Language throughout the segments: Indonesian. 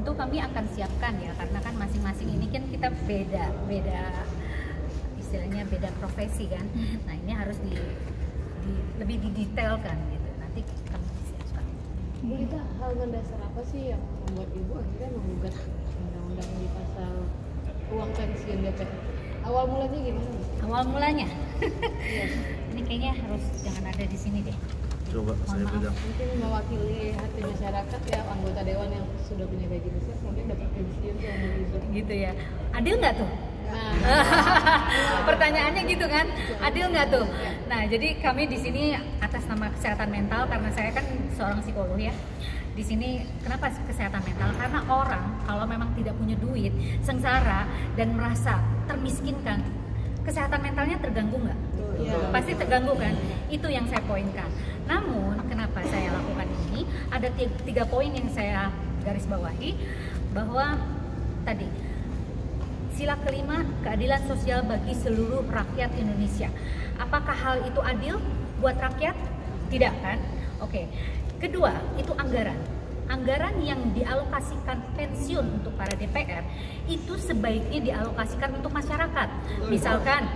tentu kami akan siapkan ya, karena kan masing-masing ini kan kita beda istilahnya beda profesi kan. Nah ini harus lebih didetailkan gitu. Nanti kami siapkan. Bu Lita, hal mendasar apa sih yang membuat Ibu akhirnya menggugat undang-undang di pasal uang pensiun DPR? Awal mulanya gimana? Awal mulanya, ini kayaknya harus jangan ada di sini deh. Coba saya pegang. Mungkin mewakili hati masyarakat ya, anggota dewan yang sudah punya gaji besar mungkin dapat pensiun sama Ibu. Gitu ya. Adil nggak tuh? Pertanyaannya gitu kan, adil nggak tuh? Nah, jadi kami di sini atas nama kesehatan mental, karena saya kan seorang psikolog ya. Di sini kenapa kesehatan mental? Karena orang kalau memang tidak punya duit, sengsara dan merasa termiskinkan, kesehatan mentalnya terganggu nggak? Pasti terganggu kan? Itu yang saya poinkan. Namun kenapa saya lakukan ini? Ada 3 poin yang saya garis bawahi, bahwa tadi sila kelima, keadilan sosial bagi seluruh rakyat Indonesia. Apakah hal itu adil buat rakyat? Tidak kan? Oke. Kedua, itu anggaran. Anggaran yang dialokasikan pensiun untuk para DPR itu sebaiknya dialokasikan untuk masyarakat. Misalkan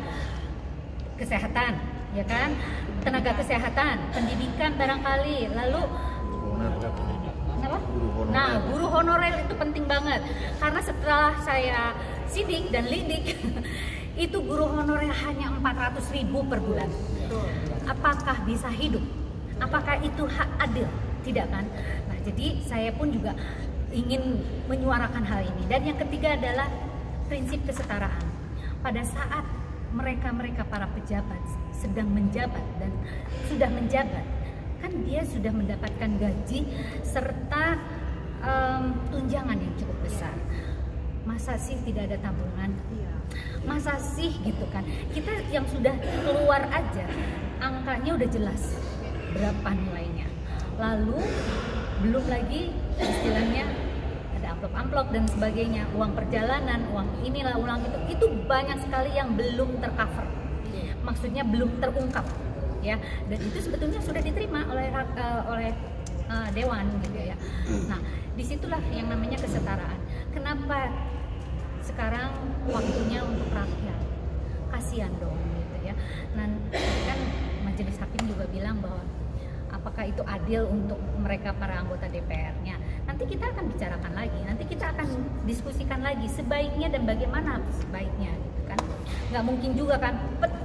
kesehatan, ya kan? Tenaga kesehatan, pendidikan barangkali, lalu kenapa? Nah, guru honorer itu penting banget. Karena setelah saya sidik dan lidik, itu guru honorer hanya 400.000 per bulan. Apakah bisa hidup? Apakah itu hak adil? Tidak kan? Nah, jadi saya pun juga ingin menyuarakan hal ini. Dan yang ketiga adalah prinsip kesetaraan. Pada saat mereka para pejabat sedang menjabat dan sudah menjabat, kan dia sudah mendapatkan gaji serta tunjangan yang cukup besar. Masa sih tidak ada tabungan? Masa sih gitu kan? Kita yang sudah keluar aja angkanya udah jelas berapa nilainya. Lalu belum lagi istilahnya ada amplop-amplop dan sebagainya, uang perjalanan, uang inilah, uang itu banyak sekali yang belum tercover. Maksudnya belum terungkap ya. Dan itu sebetulnya sudah diterima oleh dewan gitu ya. Nah, disitulah yang namanya kesetaraan. Kenapa sekarang waktunya untuk rakyat? Kasihan dong gitu ya. Nah, kan majelis hakim juga bilang bahwa apakah itu adil untuk mereka para anggota DPR-nya? Nanti kita akan bicarakan lagi, nanti kita akan diskusikan lagi sebaiknya dan bagaimana sebaiknya gitu kan. Nggak mungkin juga kan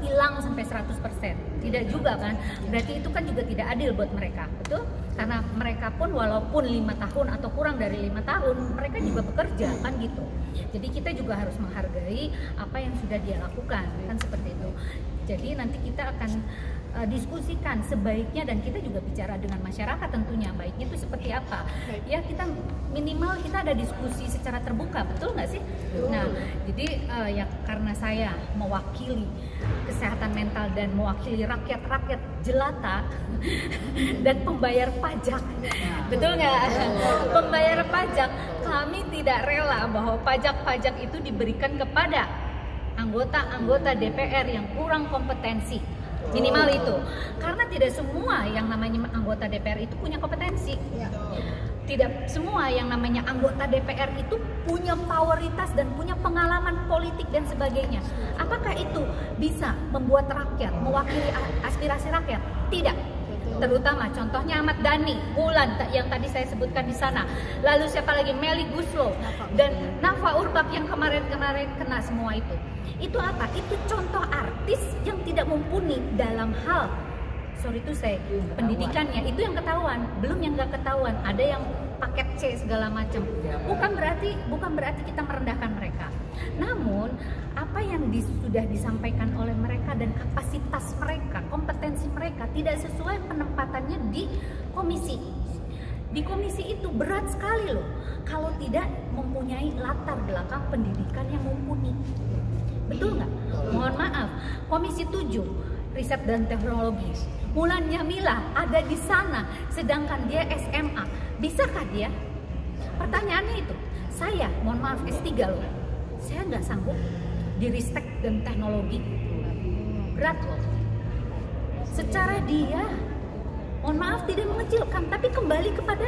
hilang sampai 100%, tidak juga kan, berarti itu kan juga tidak adil buat mereka, betul? Karena mereka pun walaupun 5 tahun atau kurang dari 5 tahun mereka juga bekerja kan gitu. Jadi kita juga harus menghargai apa yang sudah dia lakukan kan, seperti itu. Jadi nanti kita akan diskusikan sebaiknya, dan kita juga bicara dengan masyarakat tentunya baiknya itu seperti apa ya. Kita minimal kita ada diskusi secara terbuka, betul nggak sih? Nah, jadi ya karena saya mewakili kesehatan mental dan mewakili rakyat jelata dan pembayar pajak, betul nggak? Pembayar pajak, kami tidak rela bahwa pajak-pajak itu diberikan kepada anggota-anggota DPR yang kurang kompetensi. Minimal itu, karena tidak semua yang namanya anggota DPR itu punya kompetensi. Tidak semua yang namanya anggota DPR itu punya poweritas dan punya pengalaman politik dan sebagainya. Apakah itu bisa membuat rakyat, mewakili aspirasi rakyat? Tidak. Terutama contohnya Ahmad Dhani, Bulan yang tadi saya sebutkan di sana. Lalu siapa lagi? Melly Guslo dan Nafa Urbach yang kemarin-kemarin kena semua itu. Itu apa? Itu contoh artis yang tidak mumpuni dalam hal, sorry itu saya, pendidikannya. Itu yang ketahuan, belum yang nggak ketahuan. Ada yang paket C segala macam. Bukan berarti kita merendahkan mereka. Namun apa yang sudah disampaikan oleh mereka dan kapasitas mereka, kompetensi mereka tidak sesuai penempatannya di komisi. Di komisi itu berat sekali loh kalau tidak mempunyai latar belakang pendidikan yang mumpuni. Betul nggak? Mohon maaf, Komisi 7 Riset dan Teknologi, Mulan Jamila ada di sana, sedangkan dia SMA. Bisakah dia? Pertanyaannya itu. Saya, mohon maaf, S3 loh. Saya nggak sanggup di Ristek dan Teknologi. Berat loh. Secara dia, mohon maaf tidak mengecilkan, tapi kembali kepada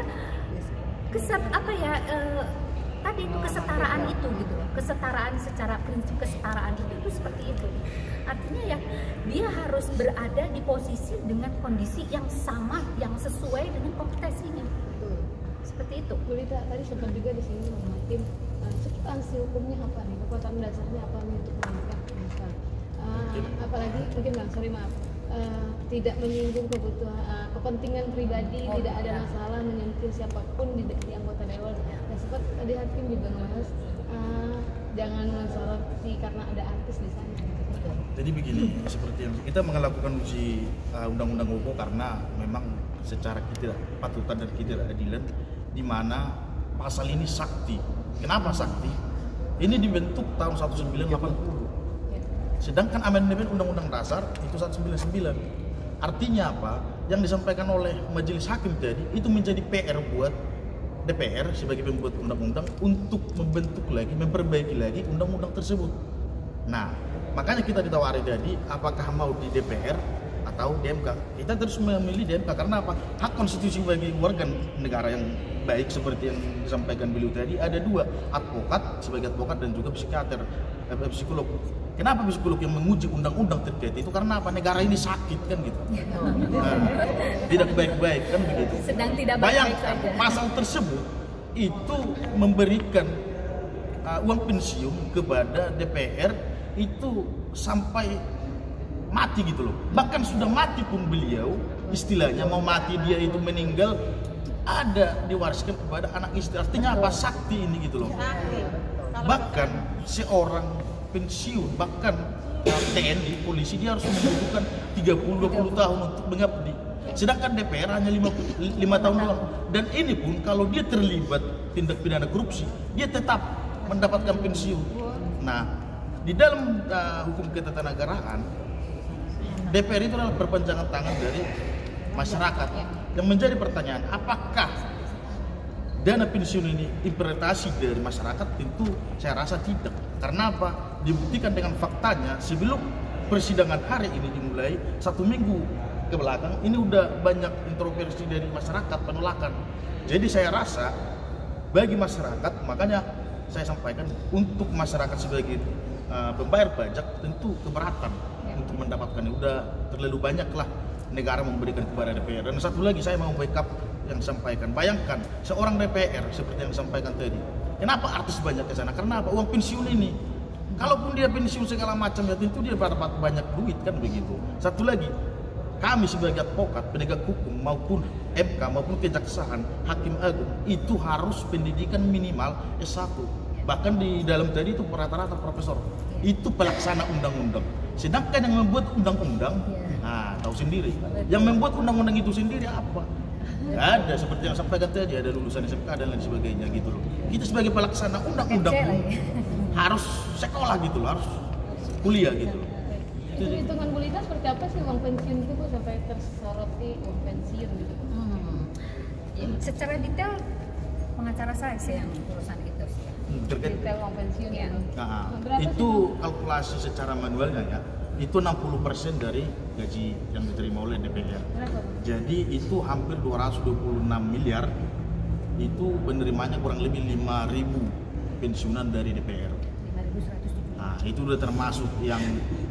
itu gitu loh. Kesetaraan secara prinsip kesetaraan itu seperti itu. Artinya ya dia harus berada di posisi dengan kondisi yang sama, yang sesuai dengan kompetensinya. Seperti itu. Bu Lita tadi sempat juga di sini mematin substansi hukumnya apa nih, kekuatan dasarnya apa nih untuk mengangkat misal apalagi mungkin bang, sorry maaf, tidak menyinggung kepentingan pribadi, tidak ada masalah menyentuh siapapun di anggota dewan. Dan sempat tadi hakim juga membahas jangan mensoroti karena ada artis di sana. Jadi begini, seperti yang kita melakukan uji undang-undang UU karena memang secara ketidakpatutan dan ketidakadilan di mana pasal ini sakti. Kenapa sakti? Ini dibentuk tahun 1980. Sedangkan amandemen Undang-Undang Dasar itu 199. Artinya apa? Yang disampaikan oleh Majelis Hakim tadi itu menjadi PR buat DPR sebagai pembuat undang-undang untuk membentuk lagi, memperbaiki lagi undang-undang tersebut. Nah, makanya kita ditawari tadi apakah mau di DPR atau di MK. Kita terus memilih di MK karena apa? Hak konstitusi bagi warga negara yang baik seperti yang disampaikan beliau tadi ada dua, advokat sebagai advokat dan juga psikiater, psikolog. Kenapa psikolog yang menguji undang-undang terkait itu? Karena apa? Negara ini sakit kan gitu. Nah, tidak baik-baik kan begitu. Sedang tidak baik-baik saja. Pasal tersebut itu memberikan uang pensiun kepada DPR itu sampai mati gitu loh. Bahkan sudah mati pun beliau, istilahnya mau mati dia itu meninggal ada diwariskan kepada anak istri. Artinya apa? Sakti ini gitu loh. Bahkan seorang pensiun, bahkan TNI, polisi dia harus membutuhkan 30-20 tahun untuk mengabdi. Sedangkan DPR hanya 5 tahun doang. Dan ini pun kalau dia terlibat tindak pidana korupsi, dia tetap mendapatkan pensiun. Nah, di dalam hukum ketatanegaraan, DPR itu adalah perpanjangan tangan dari masyarakat. Yang menjadi pertanyaan, apakah dana pensiun ini interpretasi dari masyarakat? Tentu saya rasa tidak. Karena apa? Dibuktikan dengan faktanya sebelum persidangan hari ini dimulai 1 minggu ke belakang ini udah banyak kontroversi dari masyarakat, penolakan. Jadi saya rasa bagi masyarakat, makanya saya sampaikan untuk masyarakat sebagai pembayar pajak tentu keberatan untuk mendapatkannya. Udah terlalu banyak lah negara memberikan kepada DPR. Dan satu lagi saya mau backup yang disampaikan. Bayangkan seorang DPR seperti yang disampaikan tadi. Kenapa artis banyak ke sana? Karena apa? Uang pensiun ini. Kalaupun dia pensiun segala macam ya tentu dia dapat banyak duit kan begitu. Satu lagi, kami sebagai advokat, penegak hukum maupun MK maupun kejaksaan, hakim agung itu harus pendidikan minimal S1. Bahkan di dalam tadi itu rata-rata profesor. Itu pelaksana undang-undang. Sedangkan yang membuat undang-undang, nah tahu sendiri. Yang membuat undang-undang itu sendiri apa? Gak ada, seperti yang sampaikan tadi ada lulusan SMK dan lain sebagainya gitu loh. Kita sebagai pelaksana undang-undang harus sekolah gitu loh, harus kuliah gitu loh. Itu hitungan Bu Lita seperti apa sih uang pensiun itu Bu sampai tersoroti uang pensiun gitu? Secara detail pengacara saya sih yang urusan itu sih. Detail uang pensiun ya. Nah, itu kalkulasi secara manualnya ya. Itu 60% dari gaji yang diterima oleh DPR. Jadi itu hampir 226 miliar. Itu penerimanya kurang lebih 5.000 pensiunan dari DPR. 5.170. Nah, itu udah termasuk yang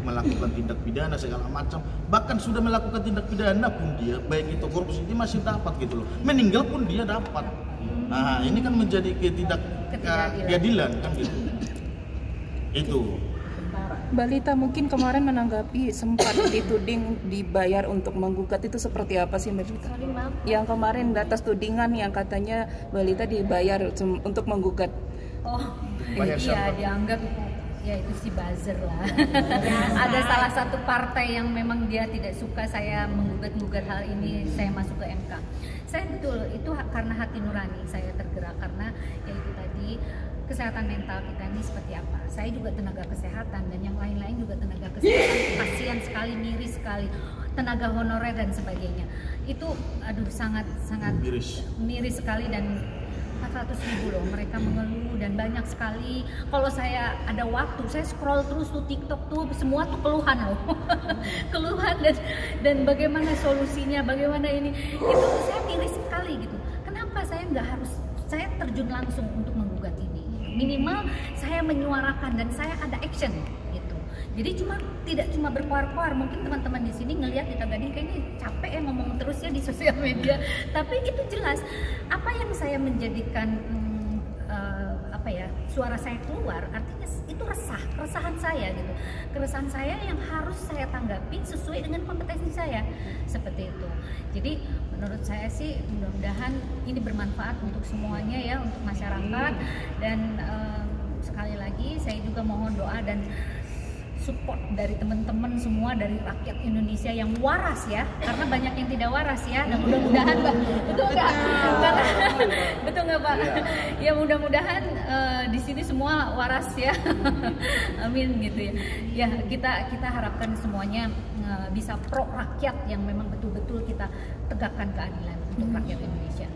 melakukan tindak pidana segala macam. Bahkan sudah melakukan tindak pidana pun dia, baik itu korupsi, dia masih dapat gitu loh. Meninggal pun dia dapat. Nah, ini kan menjadi ketidakadilan kan gitu. Itu. Mbak Lita mungkin kemarin menanggapi sempat dituding dibayar untuk menggugat, itu seperti apa sih Mbak Lita? Yang kemarin atas tudingan yang katanya Mbak Lita dibayar untuk menggugat. Oh, iya dianggap ya itu si buzzer lah. Ada salah satu partai yang memang dia tidak suka saya menggugat hal ini, saya masuk ke MK. Saya betul itu karena hati nurani saya tergerak karena ya itu tadi kesehatan mental kita ini seperti apa. Saya juga tenaga kesehatan dan yang lain-lain juga tenaga kesehatan. Kasihan sekali, miris sekali, tenaga honorer dan sebagainya. Itu aduh sangat miris sekali dan 400.000 loh mereka mengeluh dan banyak sekali. Kalau saya ada waktu, saya scroll terus tuh TikTok tuh semua tuh keluhan loh. Keluhan dan bagaimana solusinya, bagaimana ini. Itu saya miris sekali gitu. Kenapa saya nggak harus saya terjun langsung untuk menggugat ini? minimal saya menyuarakan dan saya ada action gitu. Jadi tidak cuma berkoar-koar. Mungkin teman-teman di sini ngelihat Dita Gading kayaknya capek ya ngomong terus ya di sosial media, tapi itu jelas apa yang saya menjadikan suara saya keluar, artinya itu keresahan saya gitu, keresahan saya yang harus saya tanggapi sesuai dengan kompetensi saya, seperti itu. Jadi menurut saya sih mudah-mudahan ini bermanfaat untuk semuanya ya, untuk masyarakat, dan sekali lagi saya juga mohon doa dan support dari teman-teman semua, dari rakyat Indonesia yang waras ya, karena banyak yang tidak waras ya, dan mudah-mudahan betul nggak? Karena betul nggak Pak? Ya mudah-mudahan di sini semua waras ya, amin gitu ya. Ya kita harapkan semuanya bisa pro rakyat, yang memang betul-betul kita tegakkan keadilan untuk rakyat Indonesia.